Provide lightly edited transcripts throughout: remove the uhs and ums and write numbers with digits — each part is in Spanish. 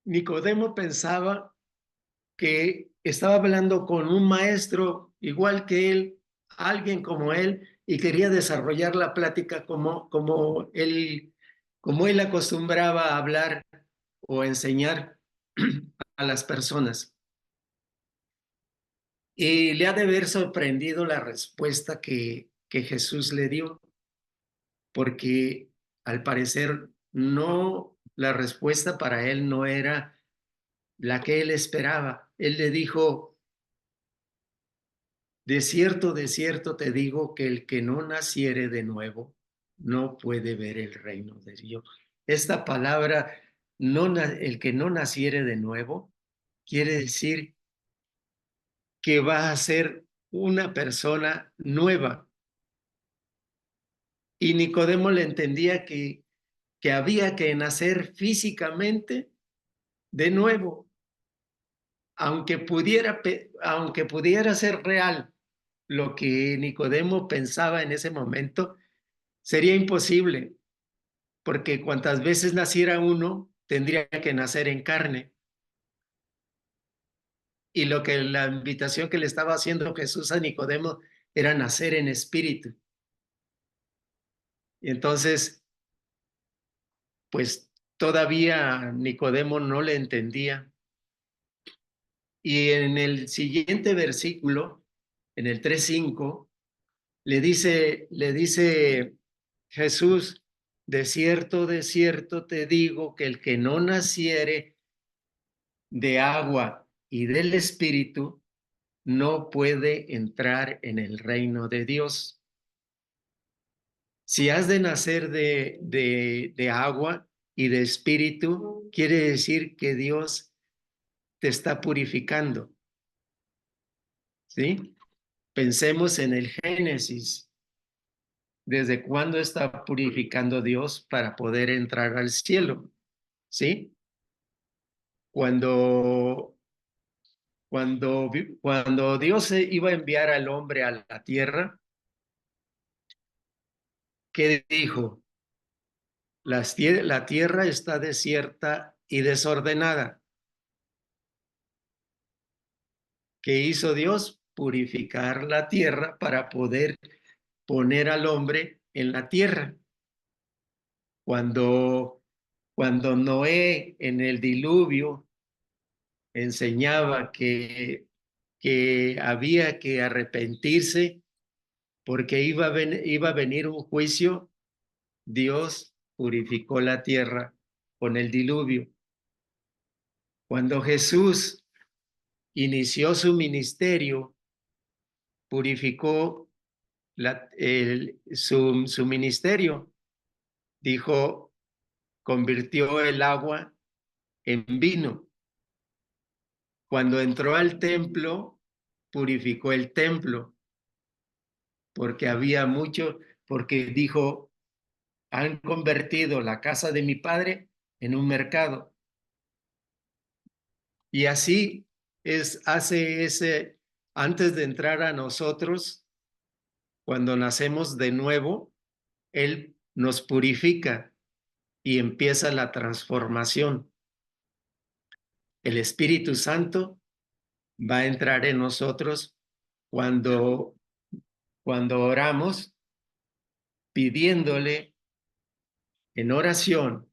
Nicodemo pensaba que estaba hablando con un maestro igual que él, alguien como él, y quería desarrollar la plática como él acostumbraba a hablar o enseñar a las personas. Y le ha de haber sorprendido la respuesta que Jesús le dio, porque al parecer no, la respuesta para él no era la que él esperaba. Él le dijo: de cierto te digo que el que no naciere de nuevo no puede ver el reino de Dios. Esta palabra, no, el que no naciere de nuevo, quiere decir que va a ser una persona nueva. Y Nicodemo le entendía que había que nacer físicamente de nuevo, aunque pudiera ser real lo que Nicodemo pensaba en ese momento, sería imposible, porque cuantas veces naciera uno, tendría que nacer en carne. Y la invitación que le estaba haciendo Jesús a Nicodemo era nacer en espíritu. Y entonces, pues todavía Nicodemo no le entendía. Y en el siguiente versículo, en el 3:5, le dice Jesús: de cierto te digo que el que no naciere de agua y del Espíritu no puede entrar en el reino de Dios. Si has de nacer de agua y de Espíritu, quiere decir que Dios te está purificando, ¿sí? Pensemos en el Génesis. ¿Desde cuándo está purificando Dios para poder entrar al cielo? ¿Sí? Cuando, cuando Dios iba a enviar al hombre a la tierra, ¿qué dijo? La tierra está desierta y desordenada. ¿Qué hizo Dios? Purificar la tierra para poder poner al hombre en la tierra. Cuando, cuando Noé en el diluvio enseñaba que había que arrepentirse porque iba a venir un juicio, Dios purificó la tierra con el diluvio. Cuando Jesús inició su ministerio, purificó su ministerio. Dijo, convirtió el agua en vino. Cuando entró al templo, purificó el templo, porque había mucho, porque dijo, han convertido la casa de mi padre en un mercado. Y así antes de entrar a nosotros, cuando nacemos de nuevo, Él nos purifica y empieza la transformación. El Espíritu Santo va a entrar en nosotros cuando, cuando oramos, pidiéndole en oración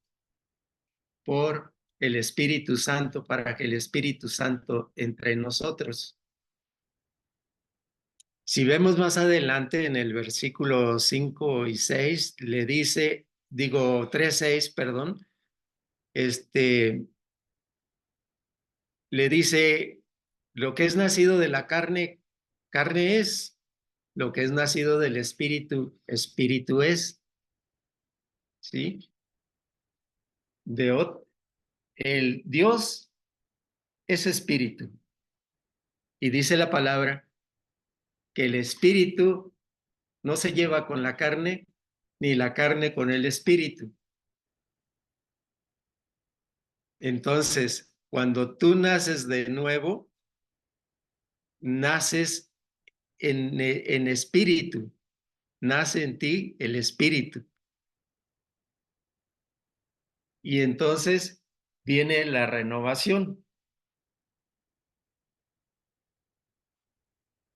por el Espíritu Santo para que el Espíritu Santo entre en nosotros. Si vemos más adelante en el versículo 5 y 6, le dice, digo 3, 6, perdón, le dice, lo que es nacido de la carne, carne es; lo que es nacido del espíritu, espíritu es, ¿sí? El Dios es espíritu. Y dice la palabra que el espíritu no se lleva con la carne, ni la carne con el espíritu. Entonces, cuando tú naces de nuevo, naces en espíritu, nace en ti el espíritu. Y entonces viene la renovación.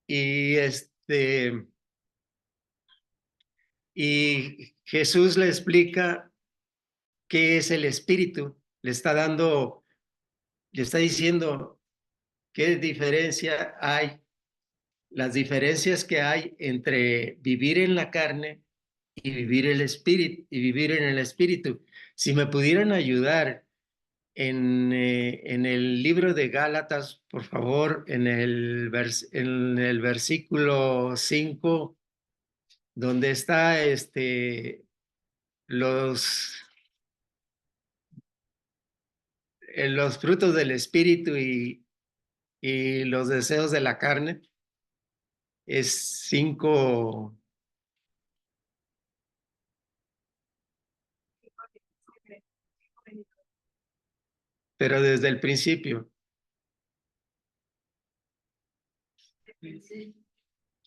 Y y Jesús le explica qué es el espíritu. Le está diciendo qué diferencia hay, las diferencias que hay entre vivir en la carne y vivir el espíritu y vivir en el espíritu. Si me pudieran ayudar en el libro de Gálatas, por favor, en el versículo 5, donde está los, los frutos del espíritu y los deseos de la carne, es 5, pero desde el principio,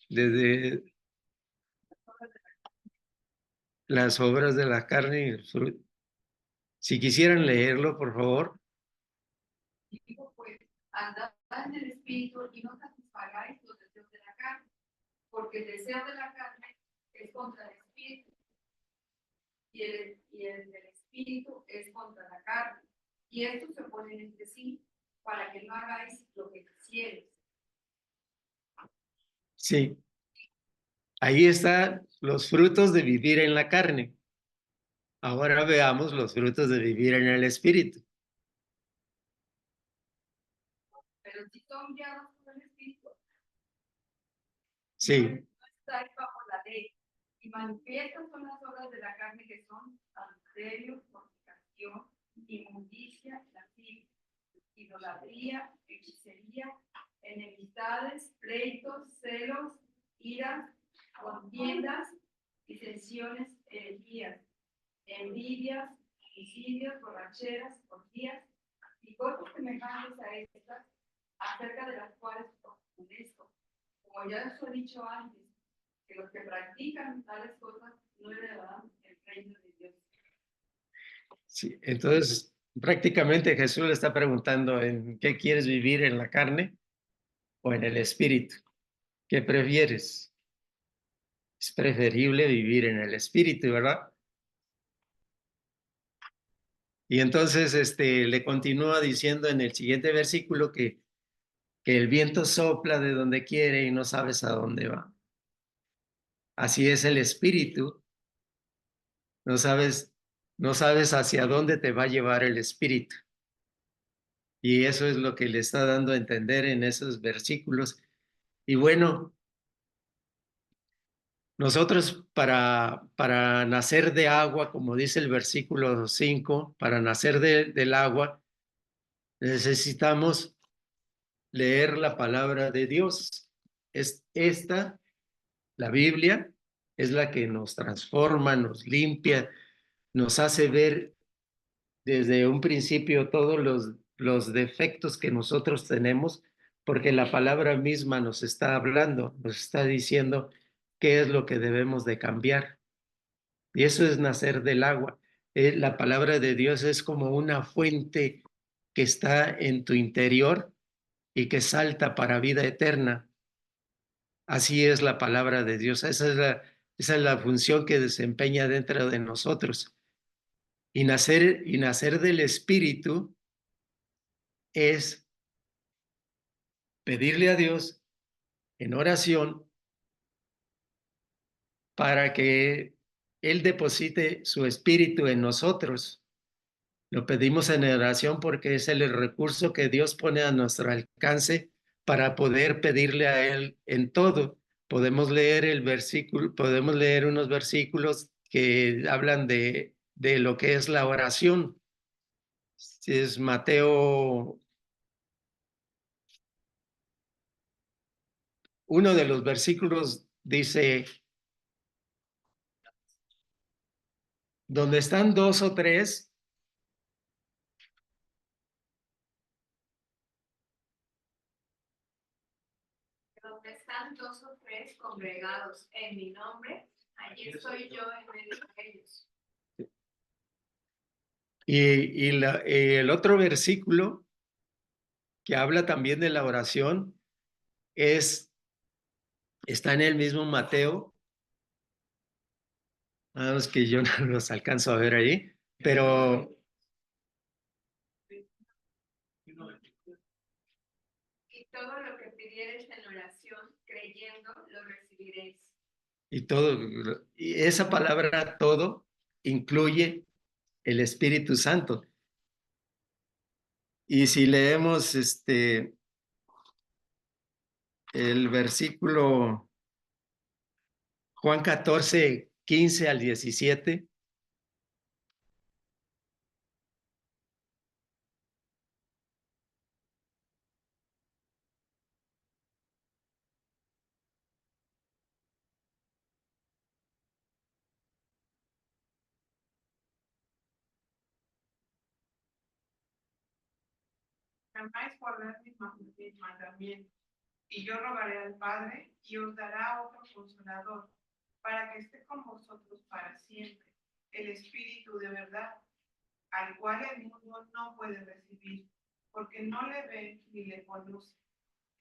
desde las obras de la carne y el fruto. Si quisieran leerlo, por favor. Digo, pues, andad en el espíritu y no satisfagáis los deseos de la carne, porque el deseo de la carne es contra el espíritu y el del espíritu es contra la carne. Y estos se oponen entre sí para que no hagáis lo que quisierais. Sí, ahí están los frutos de vivir en la carne. Ahora veamos los frutos de vivir en el espíritu. Pero si son guiados por el espíritu, Sí, no estáis bajo la ley. Y manifiestas son las obras de la carne, que son adulterio, fornicación, inmundicia, lascivia, idolatría, hechicería, enemistades, pleitos, celos, iras, contiendas, disensiones, herejías, envidias, homicidios, borracheras, orgías y cosas semejantes a estas, acerca de las cuales os amonesto, como ya os he dicho antes, que los que practican tales cosas no heredarán el reino de Dios. sí. Entonces, prácticamente Jesús le está preguntando en qué quieres vivir, en la carne o en el espíritu. ¿Qué prefieres? Es preferible vivir en el espíritu, ¿verdad? Y entonces le continúa diciendo en el siguiente versículo que el viento sopla de donde quiere y no sabes a dónde va. Así es el espíritu, no sabes, no sabes hacia dónde te va a llevar el espíritu. Y eso es lo que le está dando a entender en esos versículos. Y bueno, nosotros para nacer de agua, como dice el versículo 5, para nacer del agua, necesitamos leer la palabra de Dios. Es esta, la Biblia, es la que nos transforma, nos limpia, nos hace ver desde un principio todos los defectos que nosotros tenemos, porque la palabra misma nos está hablando, nos está diciendo qué es lo que debemos de cambiar. Y eso es nacer del agua. La palabra de Dios es como una fuente que está en tu interior y que salta para vida eterna. Así es la palabra de Dios. Esa es la función que desempeña dentro de nosotros. Y nacer del Espíritu es pedirle a Dios en oración para que Él deposite su Espíritu en nosotros. Lo pedimos en oración porque es el recurso que Dios pone a nuestro alcance para poder pedirle a Él en todo. Podemos leer el versículo, podemos leer unos versículos que hablan de lo que es la oración. Si es Mateo, uno de los versículos dice, donde están dos o tres, Donde están dos o tres congregados en mi nombre, allí estoy yo en medio de ellos. El otro versículo que habla también de la oración está en el mismo Mateo, nada más que yo no los alcanzo a ver ahí, pero Y todo lo que pidiereis en oración, creyendo, lo recibiréis. y esa palabra todo incluye el Espíritu Santo. Y si leemos el versículo Juan 14, 15 al 17, Amáis guardar mis mandamientos. Y yo rogaré al Padre y os dará otro consolador, para que esté con vosotros para siempre, el Espíritu de verdad, al cual el mundo no puede recibir, porque no le ve ni le conoce.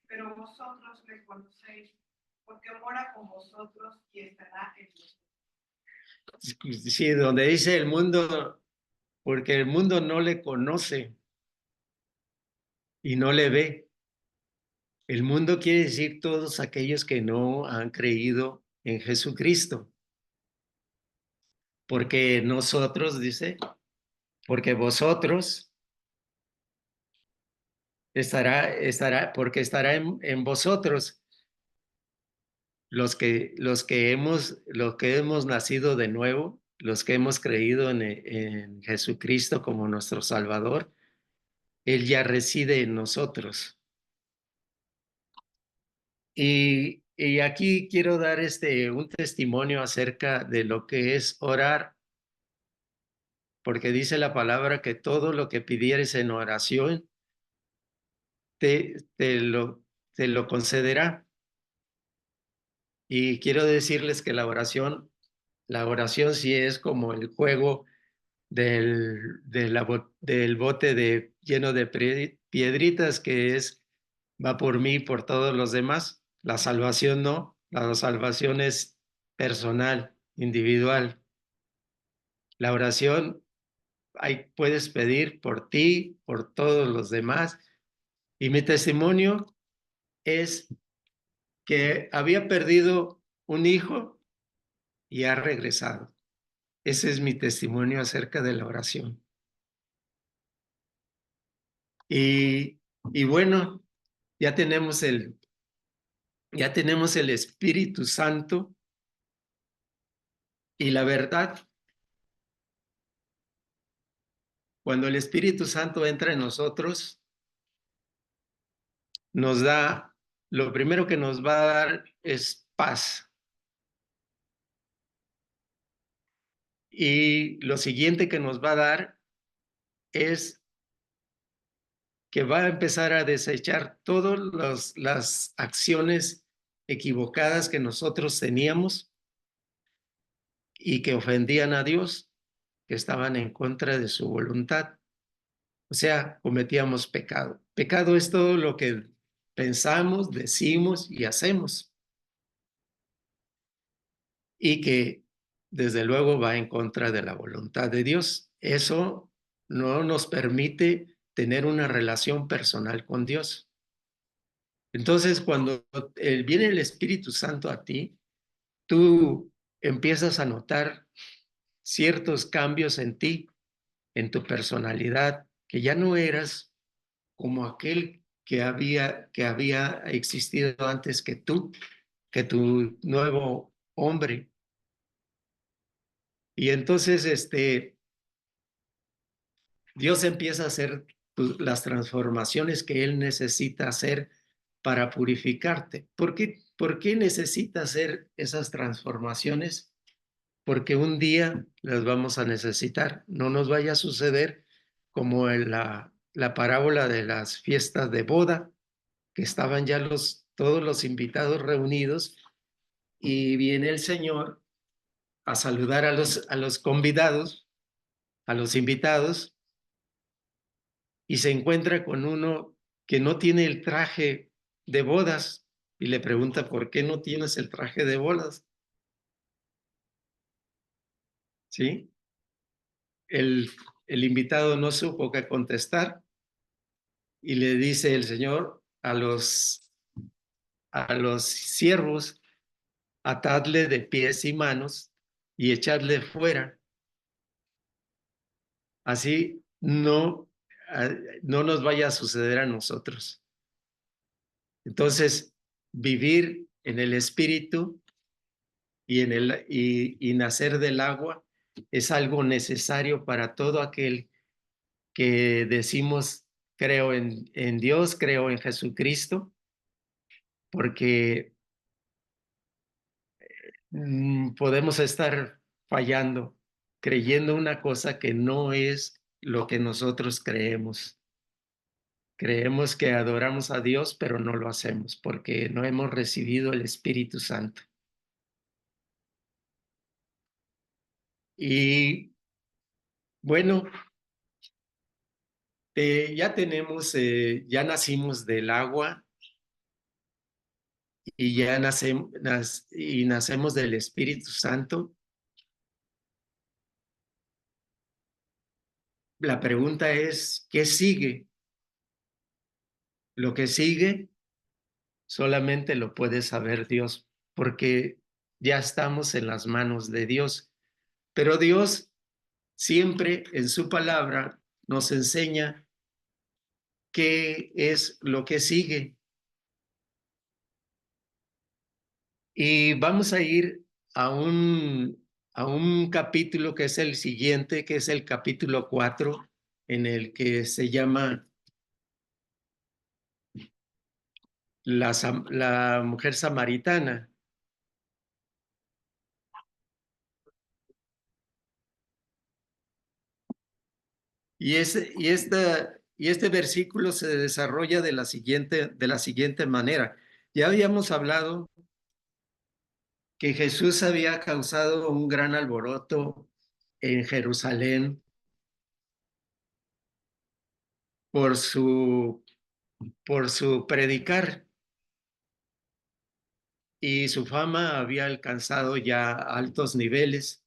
Pero vosotros le conocéis, porque mora con vosotros y estará en vosotros. sí, donde dice el mundo, porque el mundo no le conoce y no le ve. El mundo quiere decir todos aquellos que no han creído en Jesucristo, porque nosotros, dice, porque vosotros porque estará en vosotros los que hemos nacido de nuevo, los que hemos creído en Jesucristo como nuestro Salvador. Él ya reside en nosotros. Y aquí quiero dar un testimonio acerca de lo que es orar, porque dice la palabra que todo lo que pidieres en oración te, te lo, te lo concederá. Y quiero decirles que la oración sí es como el juego del bote lleno de piedritas, que va por mí y por todos los demás. La salvación no, la salvación es personal, individual. La oración ahí puedes pedir por ti, por todos los demás. Y mi testimonio es que había perdido un hijo y ha regresado. Ese es mi testimonio acerca de la oración. Y, y bueno, ya tenemos ya tenemos el Espíritu Santo y la verdad, cuando el Espíritu Santo entra en nosotros, lo primero que nos va a dar es paz. Y lo siguiente que nos va a dar es que va a empezar a desechar todas las acciones equivocadas que nosotros teníamos y que ofendían a Dios, que estaban en contra de su voluntad. O sea, cometíamos pecado. Pecado es todo lo que pensamos, decimos y hacemos, y que desde luego va en contra de la voluntad de Dios. Eso no nos permite tener una relación personal con Dios. Entonces, cuando viene el Espíritu Santo a ti, tú empiezas a notar ciertos cambios en ti, en tu personalidad, que ya no eras como aquel que había existido antes que tu nuevo hombre. Y entonces Dios empieza a hacer las transformaciones que Él necesita hacer para purificarte. Por qué necesita hacer esas transformaciones? Porque un día las vamos a necesitar. No nos vaya a suceder como en la parábola de las fiestas de boda, que estaban ya todos los invitados reunidos y viene el Señor a saludar a los convidados, a los invitados, y se encuentra con uno que no tiene el traje de bodas y le pregunta, ¿por qué no tienes el traje de bodas? ¿Sí? El, el invitado no supo qué contestar y le dice el Señor a los siervos, atadle de pies y manos y echadle fuera. Así no nos vaya a suceder a nosotros. Entonces, vivir en el Espíritu y nacer del agua es algo necesario para todo aquel que decimos, creo en Dios, creo en Jesucristo, porque podemos estar fallando, creyendo una cosa que no es lo que nosotros creemos. Creemos que adoramos a Dios, pero no lo hacemos porque no hemos recibido el Espíritu Santo. Y bueno, ya tenemos, ya nacimos del agua y ya nacemos del Espíritu Santo. La pregunta es, ¿qué sigue? Lo que sigue solamente lo puede saber Dios, porque ya estamos en las manos de Dios. Pero Dios siempre en su palabra nos enseña qué es lo que sigue. Y vamos a ir a un capítulo que es el siguiente, que es el capítulo 4, en el que se llama la mujer samaritana. Y este versículo se desarrolla de la siguiente manera. Ya habíamos hablado que Jesús había causado un gran alboroto en Jerusalén por su, por su predicar y su fama había alcanzado ya altos niveles.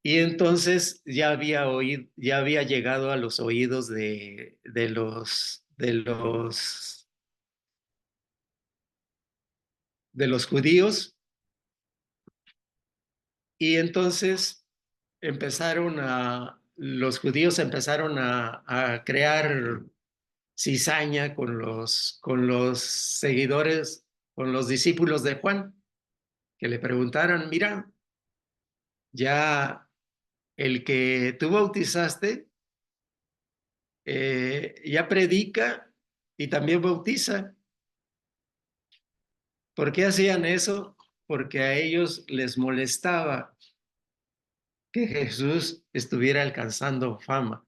Y entonces ya había llegado a los oídos de los judíos. Y entonces los judíos empezaron a crear cizaña con los seguidores, con los discípulos de Juan, que le preguntaran, mira, ya el que tú bautizaste, ya predica y también bautiza. ¿Por qué hacían eso? Porque a ellos les molestaba que Jesús estuviera alcanzando fama.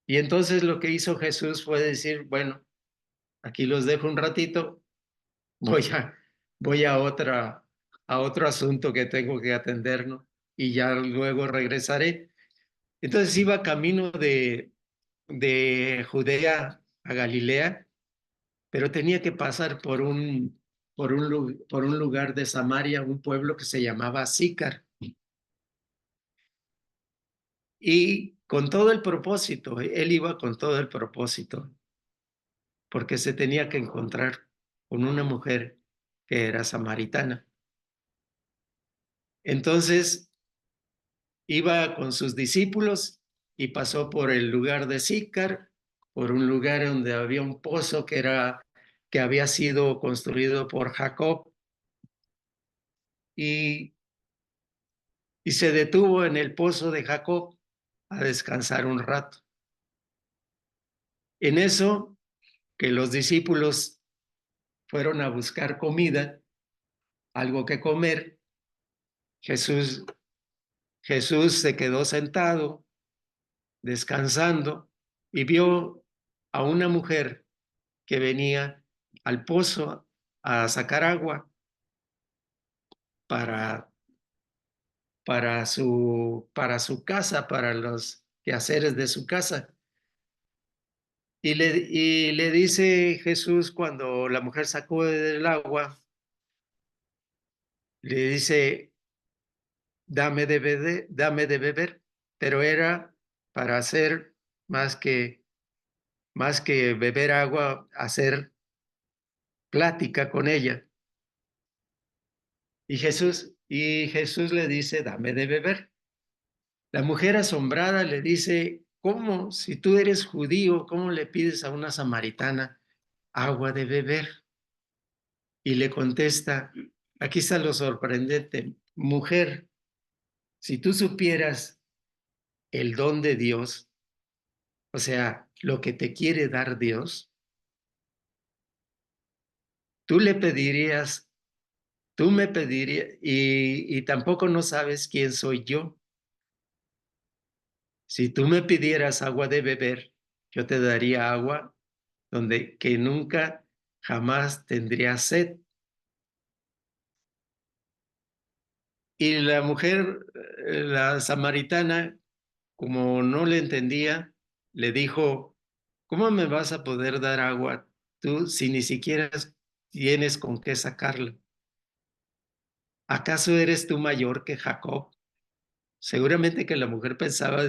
Y entonces lo que hizo Jesús fue decir, bueno, aquí los dejo un ratito, voy a, voy a otro asunto que tengo que atender, ¿no? Y ya luego regresaré. Entonces iba camino de Judea a Galilea, pero tenía que pasar por un lugar de Samaria, un pueblo que se llamaba Sícar. Y con todo el propósito, él iba con todo el propósito, porque se tenía que encontrar con una mujer que era samaritana. Entonces iba con sus discípulos y pasó por el lugar de Sícar, por un lugar donde había un pozo que había sido construido por Jacob y, y se detuvo en el pozo de Jacob a descansar un rato. En eso que los discípulos fueron a buscar comida, algo que comer, Jesús, Jesús se quedó sentado, descansando, y vio a una mujer que venía al pozo a sacar agua para, para su casa, para los quehaceres de su casa. Y le dice Jesús cuando la mujer sacó del agua, le dice, dame de beber, pero era para hacer más más que beber agua, hacer plática con ella. Y Jesús le dice, dame de beber. La mujer asombrada le dice, ¿cómo? Si tú eres judío, ¿cómo le pides a una samaritana agua de beber? Y le contesta, aquí está lo sorprendente, mujer, si tú supieras el don de Dios, o sea, lo que te quiere dar Dios, tú le pedirías, tú me pedirías, y tampoco no sabes quién soy yo. Si tú me pidieras agua de beber, yo te daría agua donde que nunca jamás tendría sed. Y la mujer, la samaritana, como no le entendía, le dijo, ¿cómo me vas a poder dar agua tú si ni siquiera tienes con qué sacarla? ¿Acaso eres tú mayor que Jacob? Seguramente que la mujer pensaba,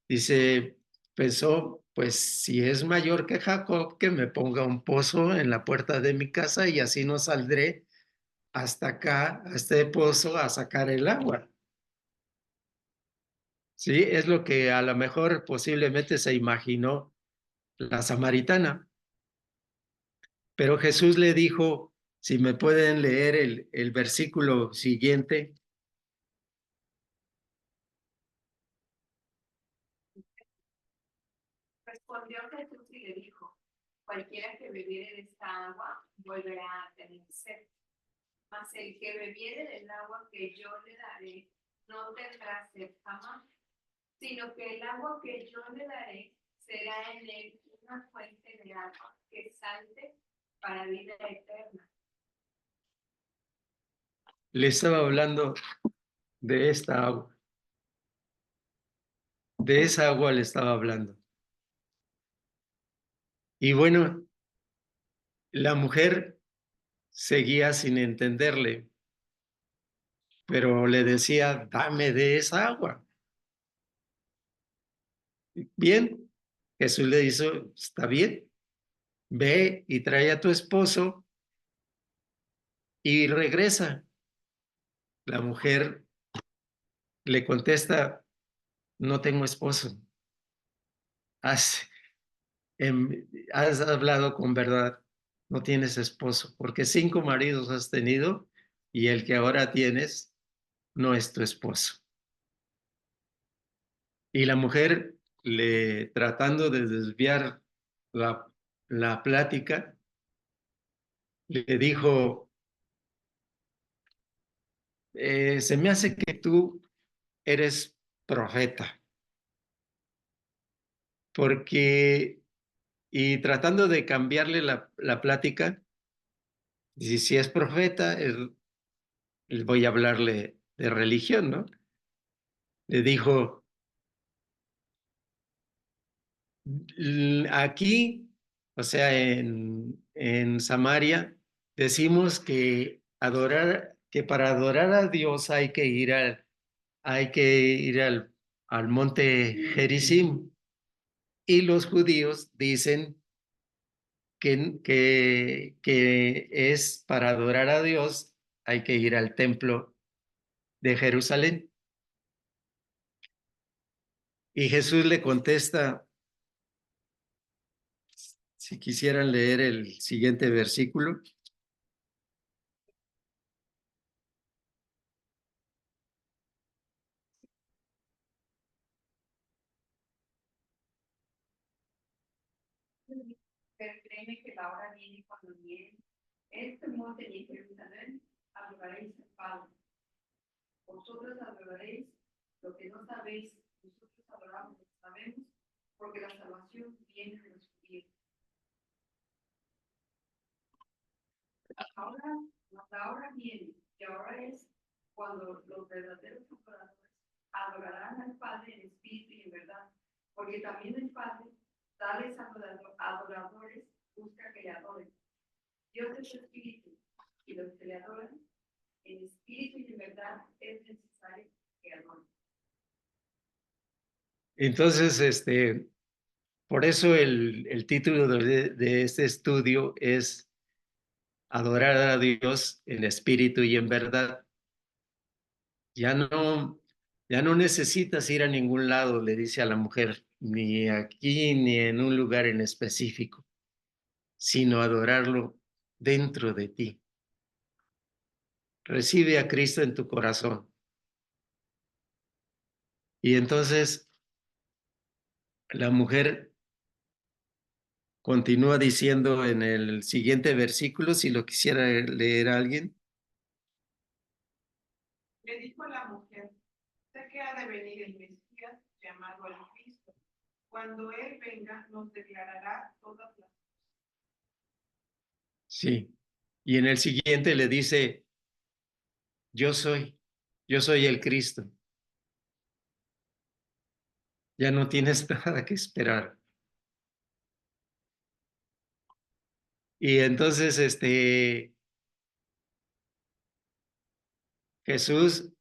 dice, pensó, pues si es mayor que Jacob, que me ponga un pozo en la puerta de mi casa y así no saldré hasta acá, a este pozo, a sacar el agua. Sí, es lo que a lo mejor posiblemente se imaginó la samaritana. Pero Jesús le dijo, si me pueden leer el versículo siguiente, Respondió Jesús y le dijo, cualquiera que bebiere de esta agua volverá a tener sed. Mas el que bebiere del agua que yo le daré no tendrá sed jamás, sino que el agua que yo le daré será en él una fuente de agua que salte para vida eterna. le estaba hablando de esta agua, de esa agua le estaba hablando. Y bueno, la mujer seguía sin entenderle, pero le decía, dame de esa agua. Bien, Jesús le dijo, está bien, ve y trae a tu esposo y regresa. La mujer le contesta, no tengo esposo. Has, has hablado con verdad, no tienes esposo, porque 5 maridos has tenido y el que ahora tienes no es tu esposo. Y la mujer, tratando de desviar la, la plática, le dijo, se me hace que tú eres profeta, porque, y tratando de cambiarle la plática, y si es profeta, voy a hablarle de religión, ¿no? Le dijo, aquí, o sea, en Samaria, decimos que para adorar a Dios hay que ir al monte Gerizim. Y los judíos dicen que es para adorar a Dios, hay que ir al templo de Jerusalén. Y Jesús le contesta, si quisieran leer el siguiente versículo, Pero créeme que la hora viene cuando viene este monte y Jerusalén adoraréis al Padre. Vosotros adoraréis lo que no sabéis, nosotros adoramos lo que sabemos, porque la salvación viene de los judíos. Ahora, la hora viene, y ahora es cuando los verdaderos adorarán al Padre en espíritu y en verdad, porque también el Padre, tales adoradores, busca que le adoren. Dios es espíritu, y los que le adoran en espíritu y en verdad es necesario que adoren. Entonces, por eso el título de este estudio es Adorar a Dios en espíritu y en verdad. Ya no, ya no necesitas ir a ningún lado, le dice a la mujer, ni aquí ni en un lugar en específico, sino adorarlo dentro de ti. Recibe a Cristo en tu corazón. Y entonces la mujer continúa diciendo en el siguiente versículo, si lo quisiera leer a alguien. Le dijo la mujer, sé que ha de venir el Mesías llamado el Cristo. Cuando Él venga, nos declarará todas las cosas. Sí. Y en el siguiente le dice, yo soy el Cristo. Ya no tienes nada que esperar. Y entonces, Jesús,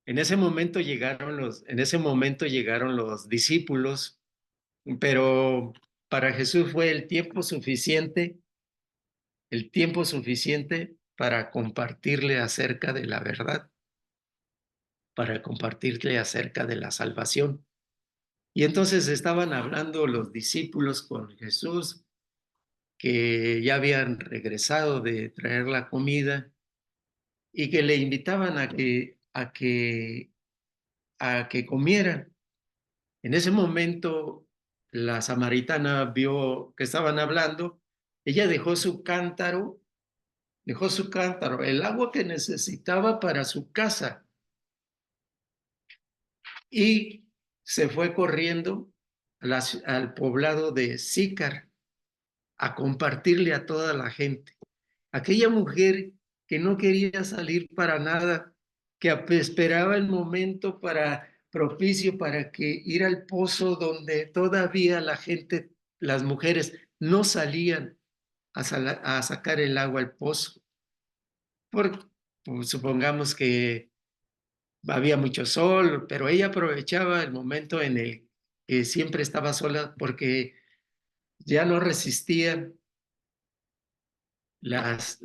en ese momento llegaron los discípulos, pero para Jesús fue el tiempo suficiente para compartirle acerca de la verdad, para compartirle acerca de la salvación. Y entonces estaban hablando los discípulos con Jesús, que ya habían regresado de traer la comida y que le invitaban a que comieran. En ese momento, la samaritana vio que estaban hablando, ella dejó su cántaro, el agua que necesitaba para su casa, y se fue corriendo al poblado de Sícar a compartirle a toda la gente. Aquella mujer que no quería salir para nada, que esperaba el momento propicio para que ir al pozo donde todavía la gente, las mujeres, no salían a sacar el agua al pozo. Pues, supongamos que había mucho sol, pero ella aprovechaba el momento en el que siempre estaba sola porque ya no resistía las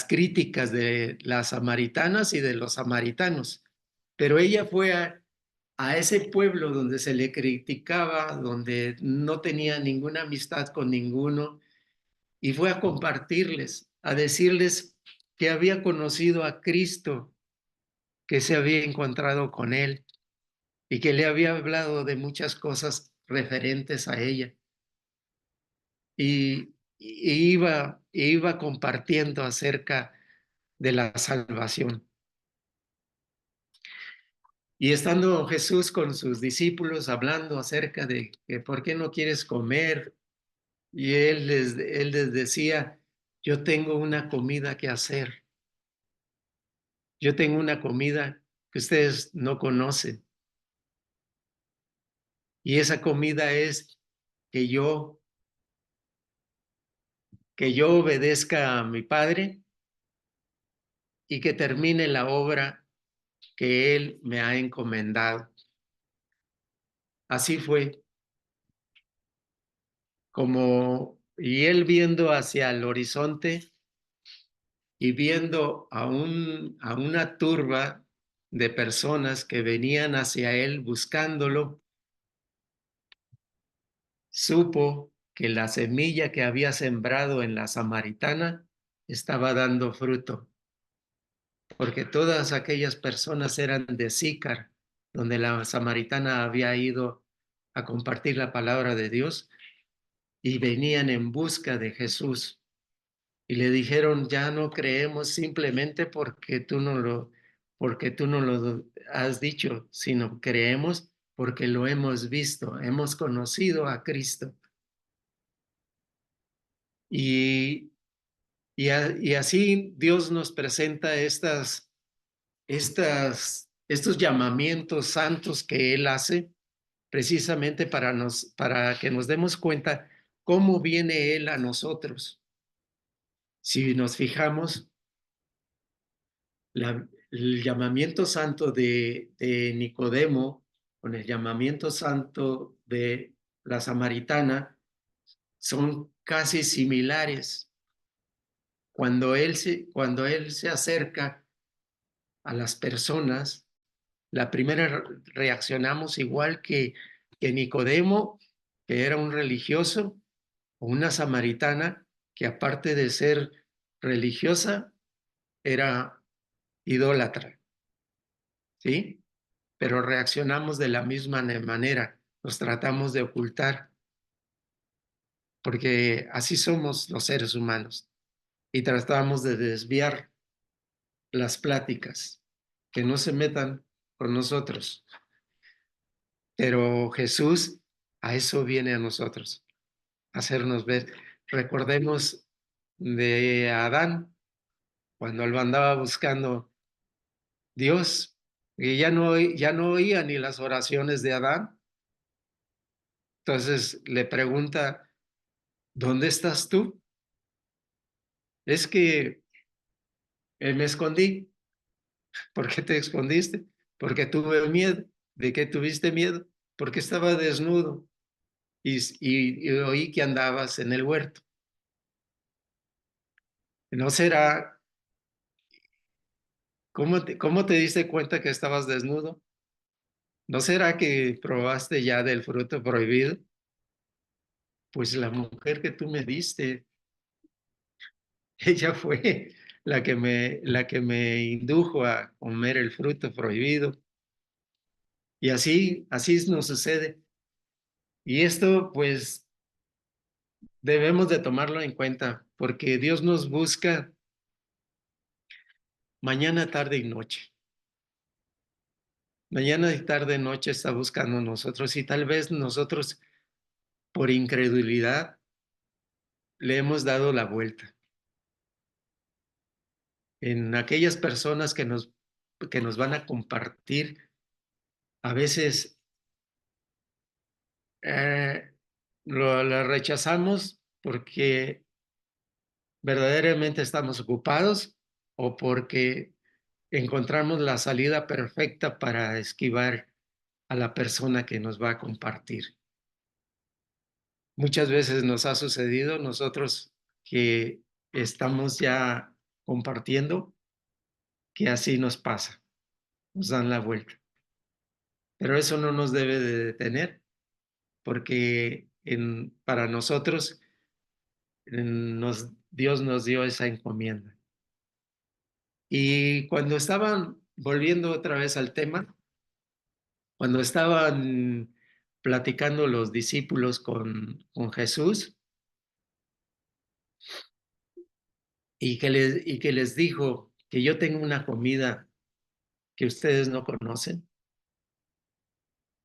críticas de las samaritanas y de los samaritanos. Pero ella fue a ese pueblo donde se le criticaba, donde no tenía ninguna amistad con ninguno, y fue a compartirles, a decirles que había conocido a Cristo, que se había encontrado con él y que le había hablado de muchas cosas referentes a ella. Y iba compartiendo acerca de la salvación. Y estando Jesús con sus discípulos hablando acerca de que por qué no quieres comer, y él les decía, yo tengo una comida que hacer, yo tengo una comida que ustedes no conocen, y esa comida es que yo, que yo obedezca a mi Padre y que termine la obra que Él me ha encomendado. Así fue y Él viendo hacia el horizonte y viendo a una turba de personas que venían hacia Él buscándolo, supo que la semilla que había sembrado en la samaritana estaba dando fruto, porque todas aquellas personas eran de Sícar, donde la samaritana había ido a compartir la palabra de Dios, y venían en busca de Jesús. Y le dijeron, ya no creemos simplemente porque tú no lo has dicho, sino creemos porque lo hemos visto, hemos conocido a Cristo. Y así Dios nos presenta estos llamamientos santos que Él hace precisamente para que nos demos cuenta cómo viene Él a nosotros. Si nos fijamos, el llamamiento santo de Nicodemo con el llamamiento santo de la samaritana son casi similares. Cuando él se acerca a las personas, la primera reaccionamos igual que Nicodemo, que era un religioso, o una samaritana, que aparte de ser religiosa, era idólatra, ¿sí? Pero reaccionamos de la misma manera, nos tratamos de ocultar, porque así somos los seres humanos, y tratamos de desviar las pláticas, que no se metan con nosotros. Pero Jesús a eso viene a nosotros, a hacernos ver. Recordemos de Adán, cuando él andaba buscando Dios, y ya no oía ni las oraciones de Adán. Entonces le pregunta, ¿dónde estás tú? Es que me escondí. ¿Por qué te escondiste? Porque tuve miedo. ¿De qué tuviste miedo? Porque estaba desnudo y oí que andabas en el huerto. ¿No será? ¿Cómo te diste cuenta que estabas desnudo? ¿No será que probaste ya del fruto prohibido? Pues la mujer que tú me diste, ella fue la que me indujo a comer el fruto prohibido. Y así nos sucede. Y esto, pues, debemos de tomarlo en cuenta, porque Dios nos busca mañana, tarde y noche. Mañana y tarde y noche está buscando a nosotros y tal vez nosotros, por incredulidad, le hemos dado la vuelta. En aquellas personas que nos van a compartir, a veces la rechazamos porque verdaderamente estamos ocupados o porque encontramos la salida perfecta para esquivar a la persona que nos va a compartir. Muchas veces nos ha sucedido nosotros que estamos ya compartiendo, que así nos pasa, nos dan la vuelta. Pero eso no nos debe de detener, porque para nosotros Dios nos dio esa encomienda. Y cuando estaban, volviendo otra vez al tema, cuando estaban platicando los discípulos con Jesús y que les dijo que yo tengo una comida que ustedes no conocen,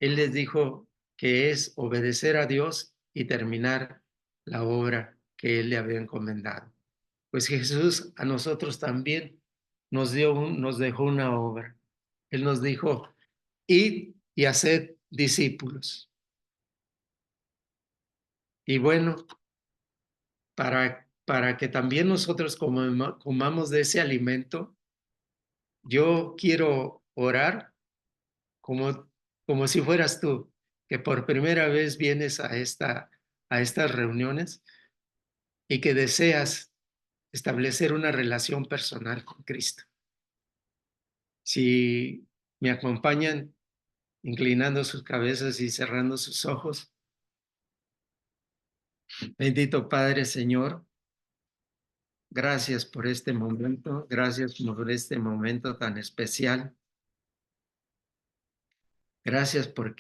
Él les dijo que es obedecer a Dios y terminar la obra que Él le había encomendado. Pues Jesús a nosotros también nos dejó una obra. Él nos dijo, id y haced discípulos. Y bueno, para que también nosotros comamos de ese alimento, yo quiero orar como, como si fueras tú, que por primera vez vienes a estas reuniones y que deseas establecer una relación personal con Cristo. Si me acompañan inclinando sus cabezas y cerrando sus ojos. Bendito Padre, Señor, gracias por este momento, gracias por este momento tan especial. Gracias por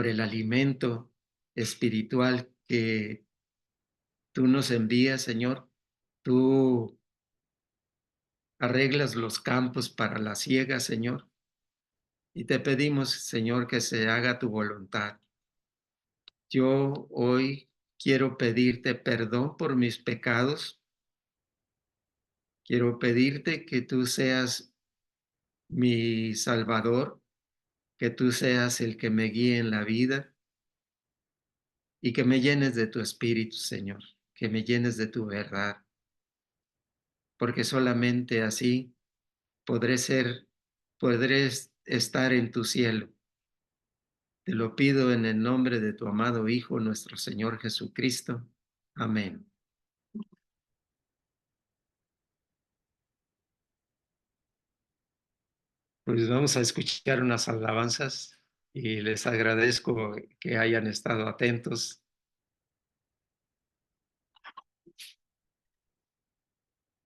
el alimento espiritual que tú nos envías, Señor. Tú arreglas los campos para la siega, Señor. Y te pedimos, Señor, que se haga tu voluntad. Yo hoy quiero pedirte perdón por mis pecados. Quiero pedirte que tú seas mi Salvador, que tú seas el que me guíe en la vida y que me llenes de tu espíritu, Señor, que me llenes de tu verdad, porque solamente así podré estar en tu cielo. Te lo pido en el nombre de tu amado Hijo, nuestro Señor Jesucristo. Amén. Pues vamos a escuchar unas alabanzas y les agradezco que hayan estado atentos